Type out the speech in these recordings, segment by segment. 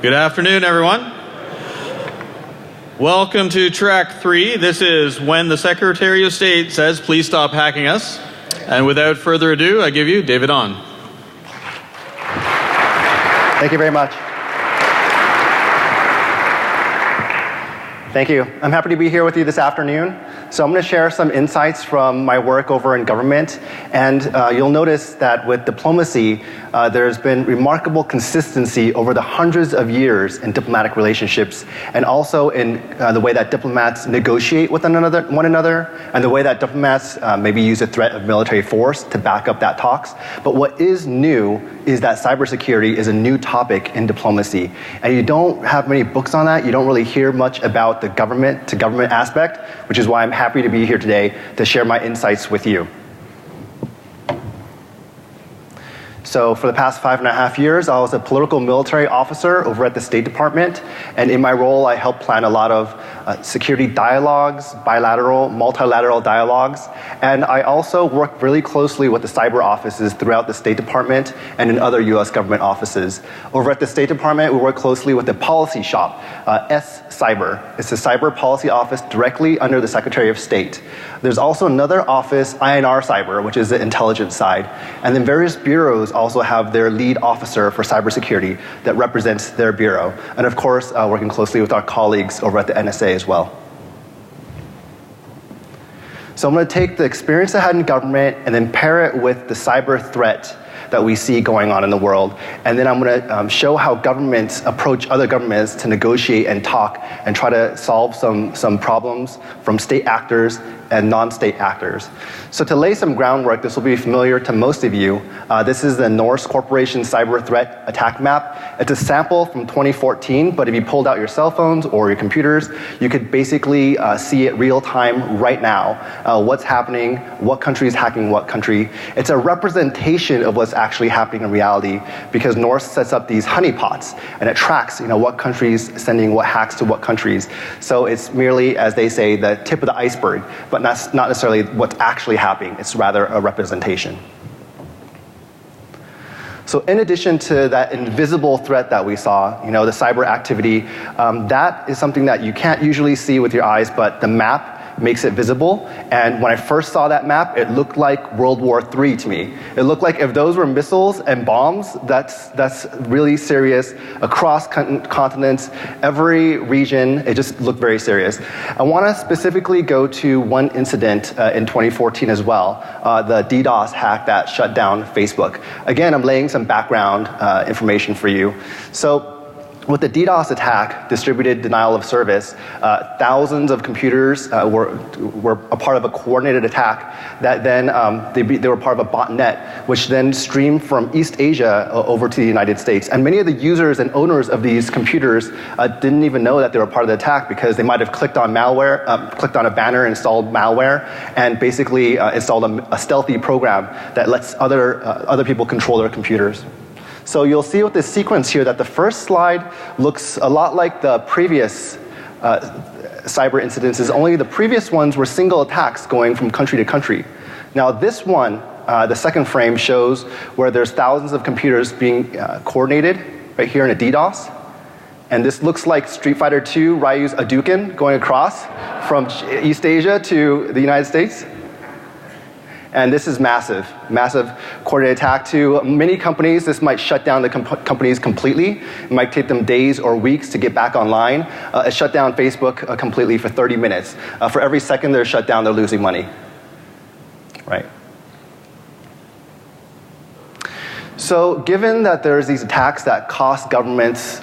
Good afternoon, everyone. Welcome to track 3. This is when the Secretary of State says, please stop hacking us. And without further ado, I give you David On. Thank you very much. Thank you. I'm happy to be here with you this afternoon. So I'm going to share some insights from my work over in government. And you'll notice that with diplomacy, there's been remarkable consistency over the hundreds of years in diplomatic relationships, and also in the way that diplomats negotiate with one another, and the way that diplomats maybe use a threat of military force to back up that talks. But what is new is that cybersecurity is a new topic in diplomacy. And you don't have many books on that. You don't really hear much about the government to government aspect, which is why I'm happy to be here today to share my insights with you. So for the past 5.5 years, I was a political military officer over at the State Department. And in my role, I helped plan a lot of security dialogues, bilateral, multilateral dialogues. And I also worked really closely with the cyber offices throughout the State Department and in other US government offices. Over at the State Department, we work closely with the policy shop, S-Cyber. It's the cyber policy office directly under the Secretary of State. There's also another office, INR Cyber, which is the intelligence side. And then various bureaus also have their lead officer for cybersecurity that represents their bureau. And of course, working closely with our colleagues over at the NSA as well. So I'm going to take the experience I had in government and then pair it with the cyber threat that we see going on in the world. And then I'm going to show how governments approach other governments to negotiate and talk and try to solve some problems from state actors and non-state actors. So to lay some groundwork, this will be familiar to most of you. This is the Norse Corporation cyber threat attack map. It's a sample from 2014, but if you pulled out your cell phones or your computers, you could basically see it real time right now. What's happening, what country is hacking what country. It's a representation of what's actually happening in reality, because Norse sets up these honeypots and it tracks what countries sending what hacks to what countries. So it's merely, as they say, the tip of the iceberg, but that's not necessarily what's actually happening. It's rather a representation. So in addition to that invisible threat that we saw, the cyber activity, that is something that you can't usually see with your eyes, but the map makes it visible. And when I first saw that map, it looked like World War III to me. It looked like if those were missiles and bombs, that's really serious across continents, every region. It just looked very serious. I want to specifically go to one incident in 2014 as well, the DDoS hack that shut down Facebook. Again, I'm laying some background information for you. So with the DDoS attack, distributed denial of service, thousands of computers were a part of a coordinated attack that then they were part of a botnet, which then streamed from East Asia over to the United States. And many of the users and owners of these computers didn't even know that they were part of the attack, because they might have clicked on malware, clicked on a banner, installed malware, and basically installed a stealthy program that lets other people control their computers. So you'll see with this sequence here that the first slide looks a lot like the previous cyber incidences, only the previous ones were single attacks going from country to country. Now this one, the second frame, shows where there's thousands of computers being coordinated right here in a DDoS. And this looks like Street Fighter II Ryu's Hadouken going across from East Asia to the United States. And this is massive coordinated attack. To many companies, this might shut down the companies completely. It might take them days or weeks to get back online. It shut down Facebook completely for 30 minutes. For every second they're shut down, they're losing money. Right? So given that there's these attacks that cost governments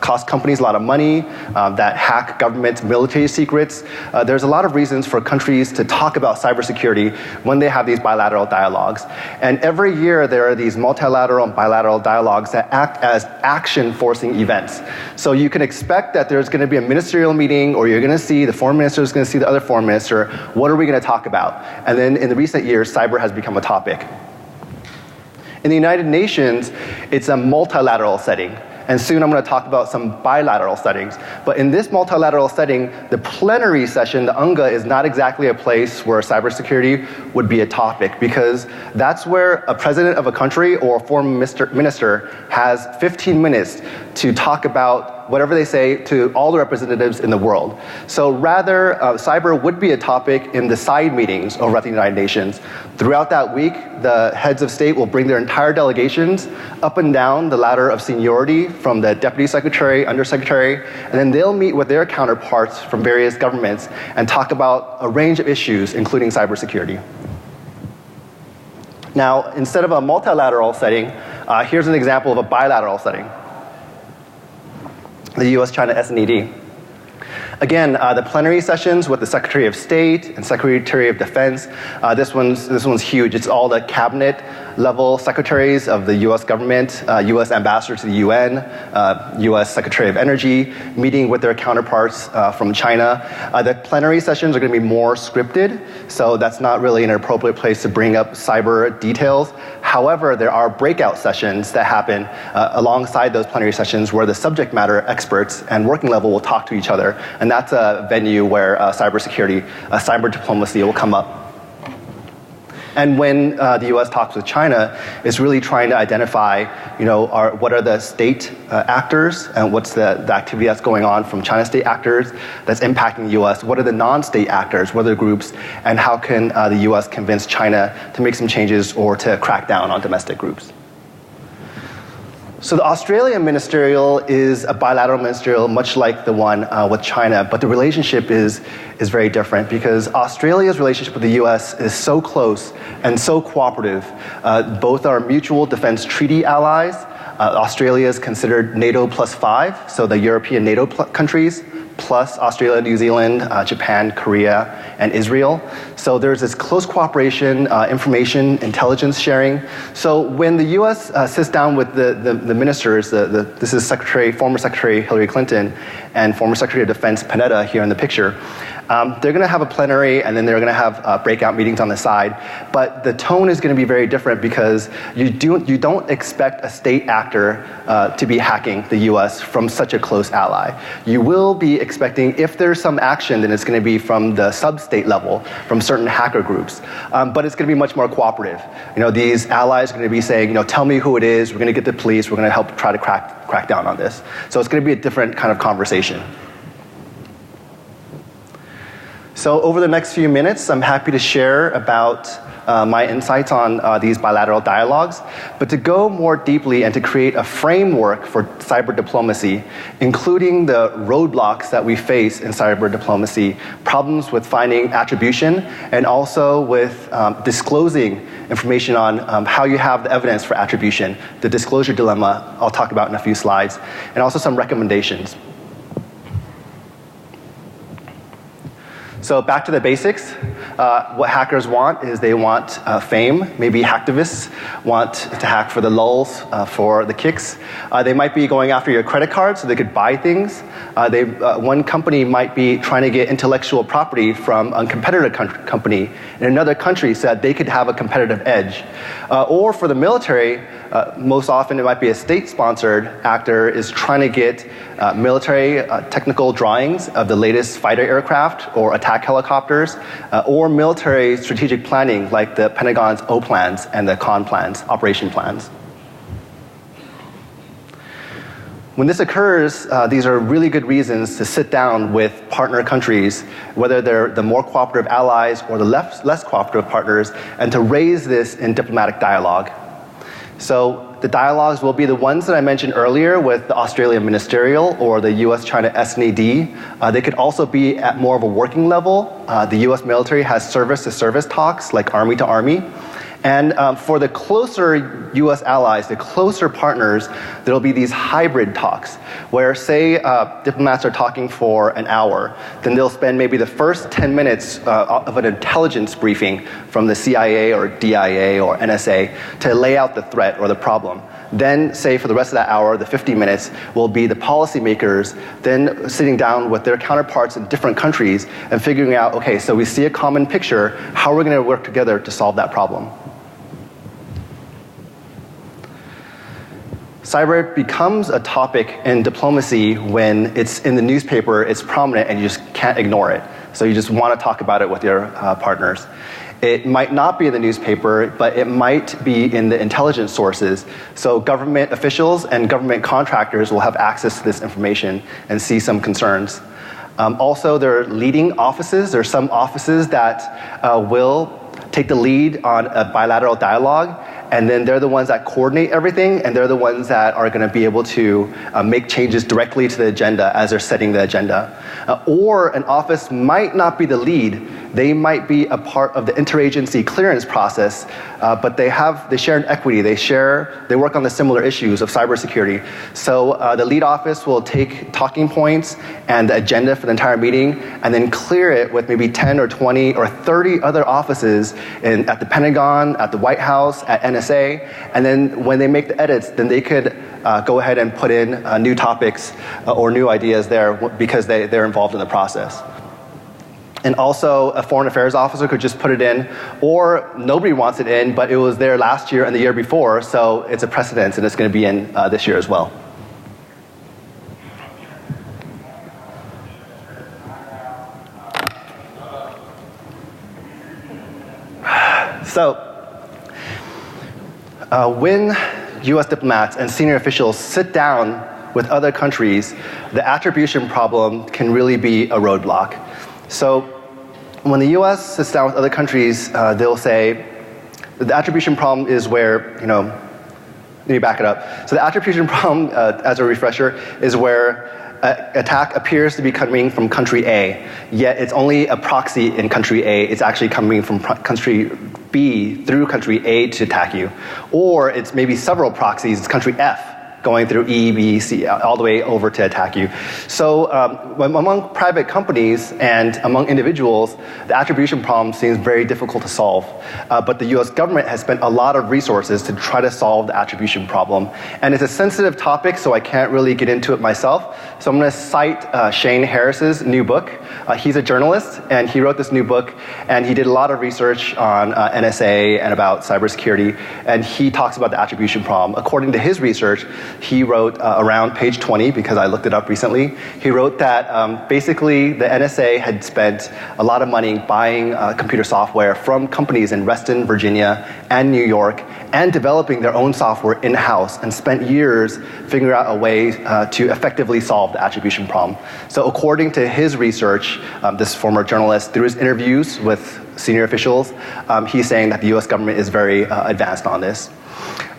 cost companies a lot of money, that hack government military secrets, there's a lot of reasons for countries to talk about cybersecurity when they have these bilateral dialogues. And every year there are these multilateral and bilateral dialogues that act as action-forcing events. So you can expect that there's going to be a ministerial meeting, or you're going to see the foreign minister is going to see the other foreign minister. What are we going to talk about? And then in the recent years, cyber has become a topic. In the United Nations, it's a multilateral setting. And soon I'm going to talk about some bilateral settings. But in this multilateral setting, the plenary session, the UNGA, is not exactly a place where cybersecurity would be a topic, because that's where a president of a country or a foreign minister has 15 minutes to talk about whatever they say to all the representatives in the world. So rather, cyber would be a topic in the side meetings over at the United Nations. Throughout that week, the heads of state will bring their entire delegations up and down the ladder of seniority from the deputy secretary, undersecretary, and then they'll meet with their counterparts from various governments and talk about a range of issues, including cybersecurity. Now, instead of a multilateral setting, here's an example of a bilateral setting. The US-China SNED. Again, the plenary sessions with the Secretary of State and Secretary of Defense, this one's huge. It's all the cabinet level secretaries of the US government, US ambassador to the UN, US Secretary of Energy, meeting with their counterparts from China. The plenary sessions are going to be more scripted, so that's not really an appropriate place to bring up cyber details. However, there are breakout sessions that happen alongside those plenary sessions where the subject matter experts and working level will talk to each other, and that's a venue where cybersecurity, cyber diplomacy will come up. And when the US talks with China, it's really trying to identify, what are the state actors and what's the activity that's going on from China state actors that's impacting the US, what are the non-state actors, what are the groups, and how can the US convince China to make some changes or to crack down on domestic groups. So the Australian ministerial is a bilateral ministerial, much like the one with China, but the relationship is very different because Australia's relationship with the US is so close and so cooperative. Both are mutual defense treaty allies. Australia is considered NATO +5, so the European NATO countries, plus Australia, New Zealand, Japan, Korea, and Israel. So there's this close cooperation, information, intelligence sharing. So when the US sits down with the ministers, this is former Secretary Hillary Clinton and former Secretary of Defense Panetta here in the picture, they're going to have a plenary and then they're going to have breakout meetings on the side. But the tone is going to be very different because you don't expect a state actor to be hacking the US from such a close ally. You will be expecting, if there's some action, then it's going to be from the sub-state level, from certain hacker groups. But it's going to be much more cooperative. These allies are going to be saying, tell me who it is, we're going to get the police, we're going to help try to crack down on this. So it's going to be a different kind of conversation. So over the next few minutes, I'm happy to share about my insights on these bilateral dialogues, but to go more deeply and to create a framework for cyber diplomacy, including the roadblocks that we face in cyber diplomacy, problems with finding attribution, and also with disclosing information on how you have the evidence for attribution, the disclosure dilemma I'll talk about in a few slides, and also some recommendations. So back to the basics. What hackers want is they want fame. Maybe hacktivists want to hack for the lulz, for the kicks. They might be going after your credit card so they could buy things. One company might be trying to get intellectual property from a competitor company in another country so that they could have a competitive edge. Or for the military, most often it might be a state-sponsored actor is trying to get military technical drawings of the latest fighter aircraft or attack helicopters, or military strategic planning like the Pentagon's O plans and the CON plans, operation plans. When this occurs, these are really good reasons to sit down with partner countries, whether they're the more cooperative allies or the less cooperative partners, and to raise this in diplomatic dialogue. So the dialogues will be the ones that I mentioned earlier with the Australian ministerial or the US-China SNED. They could also be at more of a working level. The US military has service-to-service talks, like army to army. And for the closer US allies, the closer partners, there'll be these hybrid talks where, say, diplomats are talking for an hour, then they'll spend maybe the first 10 minutes of an intelligence briefing from the CIA or DIA or NSA to lay out the threat or the problem. Then, say, for the rest of that hour, the 50 minutes, will be the policymakers then sitting down with their counterparts in different countries and figuring out, okay, so we see a common picture, how are we going to work together to solve that problem? Cyber becomes a topic in diplomacy when it's in the newspaper, it's prominent, and you just can't ignore it. So you just want to talk about it with your partners. It might not be in the newspaper, but it might be in the intelligence sources. So government officials and government contractors will have access to this information and see some concerns. Also, there are leading offices. There are some offices that will take the lead on a bilateral dialogue, and then they're the ones that coordinate everything, and they're the ones that are going to be able to make changes directly to the agenda as they're setting the agenda. Or an office might not be the lead. They might be a part of the interagency clearance process, but they share an equity. They work on the similar issues of cybersecurity. So the lead office will take talking points and the agenda for the entire meeting, and then clear it with maybe 10 or 20 or 30 other offices at the Pentagon, at the White House, at NSA, and then when they make the edits, then they could go ahead and put in new topics or new ideas there because they're involved in the process. And also, a foreign affairs officer could just put it in, or nobody wants it in, but it was there last year and the year before, so it's a precedence and it's going to be in this year as well. So, when US diplomats and senior officials sit down with other countries, the attribution problem can really be a roadblock. So when the US sits down with other countries, they'll say, the attribution problem is where, let me back it up. So the attribution problem, as a refresher, is where attack appears to be coming from country A, yet it's only a proxy in country A. It's actually coming from country B through country A to attack you. Or it's maybe several proxies, it's country F going through E, B, C, all the way over to attack you. So among private companies and among individuals, the attribution problem seems very difficult to solve. But the US government has spent a lot of resources to try to solve the attribution problem. And it's a sensitive topic, so I can't really get into it myself. So I'm going to cite Shane Harris's new book. He's a journalist, and he wrote this new book, and he did a lot of research on NSA and about cybersecurity, and he talks about the attribution problem. According to his research, he wrote around page 20, because I looked it up recently, he wrote that basically the NSA had spent a lot of money buying computer software from companies in Reston, Virginia, and New York, and developing their own software in-house, and spent years figuring out a way to effectively solve the attribution problem. So according to his research, this former journalist, through his interviews with senior officials, he's saying that the US government is very advanced on this.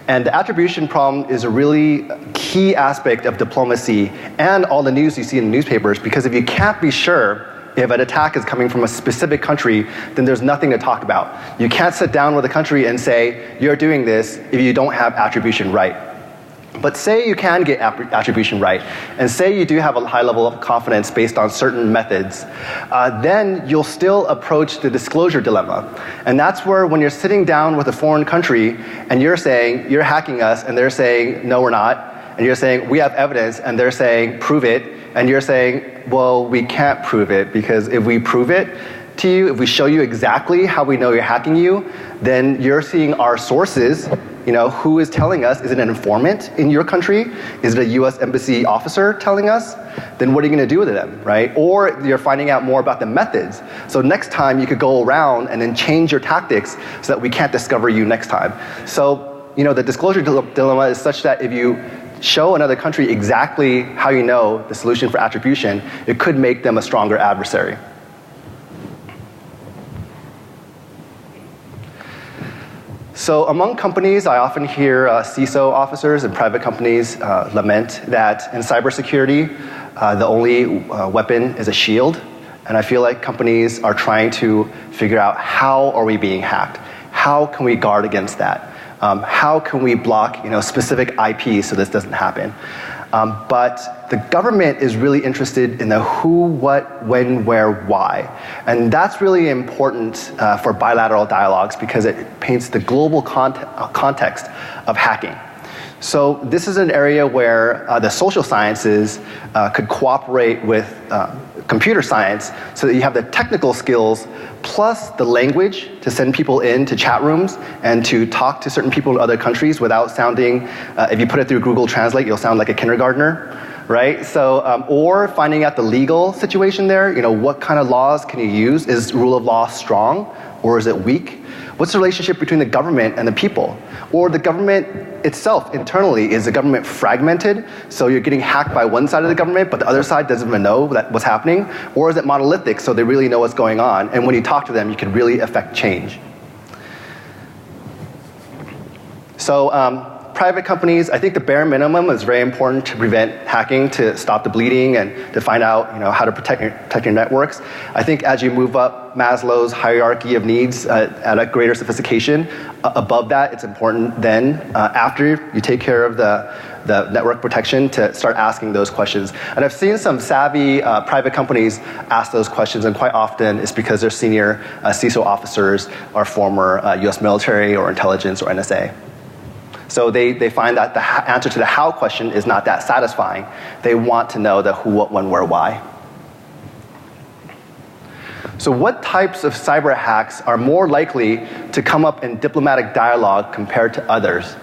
And the attribution problem is a really key aspect of diplomacy and all the news you see in the newspapers, because if you can't be sure if an attack is coming from a specific country, then there's nothing to talk about. You can't sit down with a country and say, you're doing this if you don't have attribution right. But say you can get attribution right, and say you do have a high level of confidence based on certain methods, then you'll still approach the disclosure dilemma. And that's where, when you're sitting down with a foreign country and you're saying, you're hacking us, and they're saying, no, we're not, and you're saying, we have evidence, and they're saying, prove it, and you're saying, well, we can't prove it, because if we prove it to you, if we show you exactly how we know you're hacking you, then you're seeing our sources. Who is telling us? Is it an informant in your country? Is it a US embassy officer telling us? Then what are you going to do with them, right? Or you're finding out more about the methods. So next time you could go around and then change your tactics so that we can't discover you next time. So, the disclosure dilemma is such that if you show another country exactly how you know the solution for attribution, it could make them a stronger adversary. So among companies, I often hear CISO officers in private companies lament that in cybersecurity, the only weapon is a shield. And I feel like companies are trying to figure out, how are we being hacked? How can we guard against that? How can we block specific IP so this doesn't happen? But the government is really interested in the who, what, when, where, why. And that's really important for bilateral dialogues, because it paints the global context of hacking. So this is an area where the social sciences could cooperate with computer science so that you have the technical skills plus the language to send people into chat rooms and to talk to certain people in other countries without sounding, if you put it through Google Translate, you'll sound like a kindergartner, right? So, or finding out the legal situation there, what kind of laws can you use? Is rule of law strong or is it weak? What's the relationship between the government and the people? Or the government itself, internally, is the government fragmented, so you're getting hacked by one side of the government, but the other side doesn't even know what's happening? Or is it monolithic, so they really know what's going on, and when you talk to them, you can really affect change? So, private companies, I think the bare minimum is very important to prevent hacking, to stop the bleeding, and to find out how to protect your networks. I think as you move up Maslow's hierarchy of needs at a greater sophistication, above that, it's important then, after you take care of the network protection, to start asking those questions. And I've seen some savvy private companies ask those questions, and quite often it's because their senior CISO officers are former US military or intelligence or NSA. So they find that the answer to the how question is not that satisfying. They want to know the who, what, when, where, why. So what types of cyber hacks are more likely to come up in diplomatic dialogue compared to others?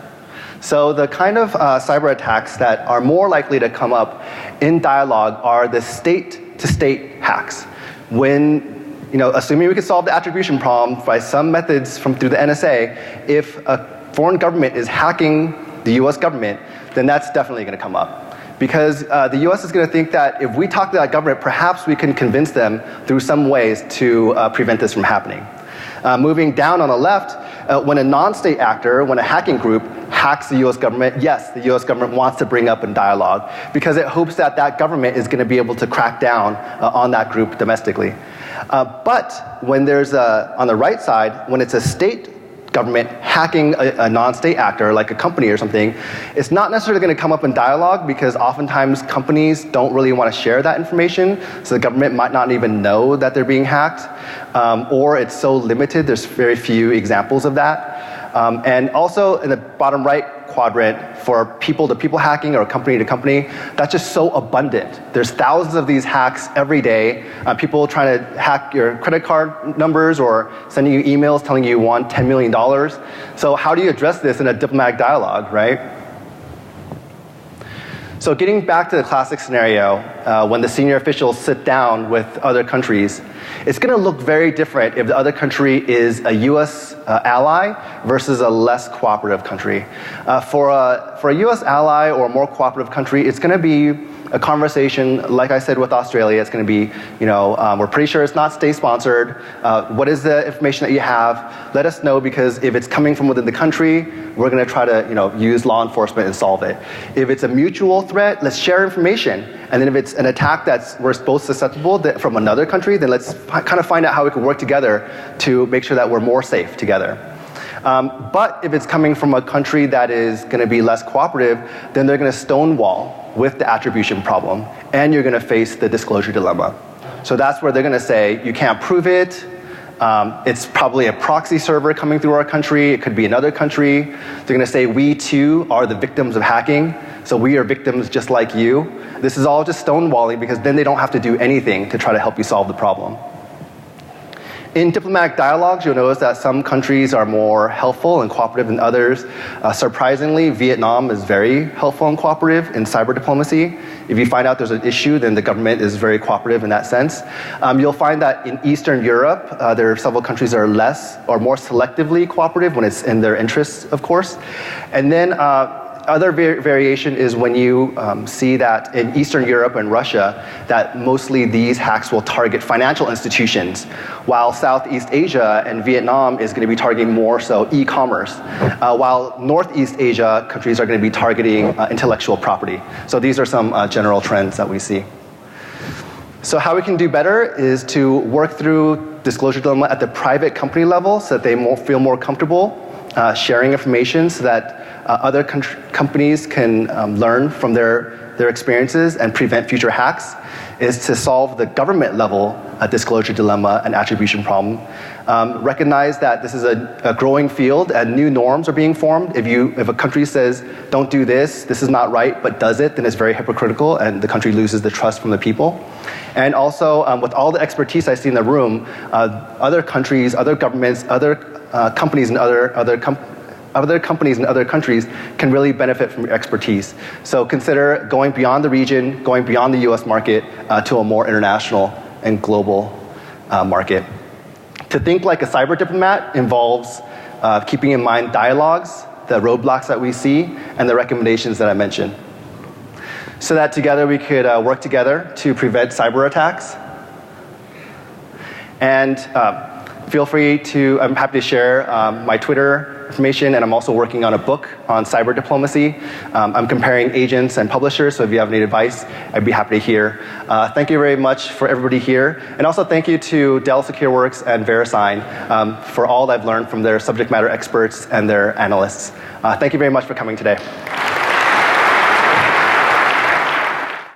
So the kind of cyber attacks that are more likely to come up in dialogue are the state-to-state hacks. When, assuming we could solve the attribution problem by some methods through the NSA, if a foreign government is hacking the US government, then that's definitely going to come up. Because the US is going to think that if we talk to that government, perhaps we can convince them through some ways to prevent this from happening. Moving down on the left, when a non-state actor, when a hacking group hacks the US government, yes, the US government wants to bring up in dialogue because it hopes that that government is going to be able to crack down on that group domestically. But when there's on the right side, when it's a state government hacking a non-state actor like a company or something, it's not necessarily going to come up in dialogue because oftentimes companies don't really want to share that information, so the government might not even know that they're being hacked, or it's so limited, there's very few examples of that. And also in the bottom right quadrant, for people-to-people hacking or company-to-company, that's just so abundant. There's thousands of these hacks every day. People trying to hack your credit card numbers or sending you emails telling you want $10 million. So how do you address this in a diplomatic dialogue, right? So getting back to the classic scenario, when the senior officials sit down with other countries, it's going to look very different if the other country is a US ally versus a less cooperative country. For a US ally or a more cooperative country, it's going to be a conversation, like I said with Australia, it's going to be, we're pretty sure it's not state-sponsored. What is the information that you have? Let us know, because if it's coming from within the country, we're going to try to, use law enforcement and solve it. If it's a mutual threat, let's share information. And then if it's an attack we're both susceptible from another country, then let's kind of find out how we can work together to make sure that we're more safe together. But if it's coming from a country that is going to be less cooperative, then they're going to stonewall with the attribution problem, and you're going to face the disclosure dilemma. So that's where they're going to say, you can't prove it, it's probably a proxy server coming through our country, it could be another country. They're going to say, we too are the victims of hacking, so we are victims just like you. This is all just stonewalling, because then they don't have to do anything to try to help you solve the problem. In diplomatic dialogues, you'll notice that some countries are more helpful and cooperative than others. Surprisingly, Vietnam is very helpful and cooperative in cyber diplomacy. If you find out there's an issue, then the government is very cooperative in that sense. You'll find that in Eastern Europe, there are several countries that are less or more selectively cooperative when it's in their interests, of course. And then other variation is when you see that in Eastern Europe and Russia, that mostly these hacks will target financial institutions, while Southeast Asia and Vietnam is going to be targeting more so e-commerce, while Northeast Asia countries are going to be targeting intellectual property. So these are some general trends that we see. So how we can do better is to work through disclosure dilemma at the private company level so that they feel more comfortable sharing information, so that other companies can learn from their experiences and prevent future hacks is to solve the government level disclosure dilemma and attribution problem. Recognize that this is a growing field and new norms are being formed. If a country says, don't do this, this is not right, but does it, then it's very hypocritical and the country loses the trust from the people. And also, with all the expertise I see in the room, other countries, other governments, other companies in other companies in other countries can really benefit from your expertise. So consider going beyond the region, going beyond the US market to a more international and global market. To think like a cyber diplomat involves keeping in mind dialogues, the roadblocks that we see, and the recommendations that I mentioned. So that together we could work together to prevent cyber attacks. And feel free to, I'm happy to share my Twitter information, and I'm also working on a book on cyber diplomacy. I'm comparing agents and publishers, so if you have any advice, I'd be happy to hear. Thank you very much for everybody here. And also thank you to Dell SecureWorks and VeriSign for all I've learned from their subject matter experts and their analysts. Thank you very much for coming today.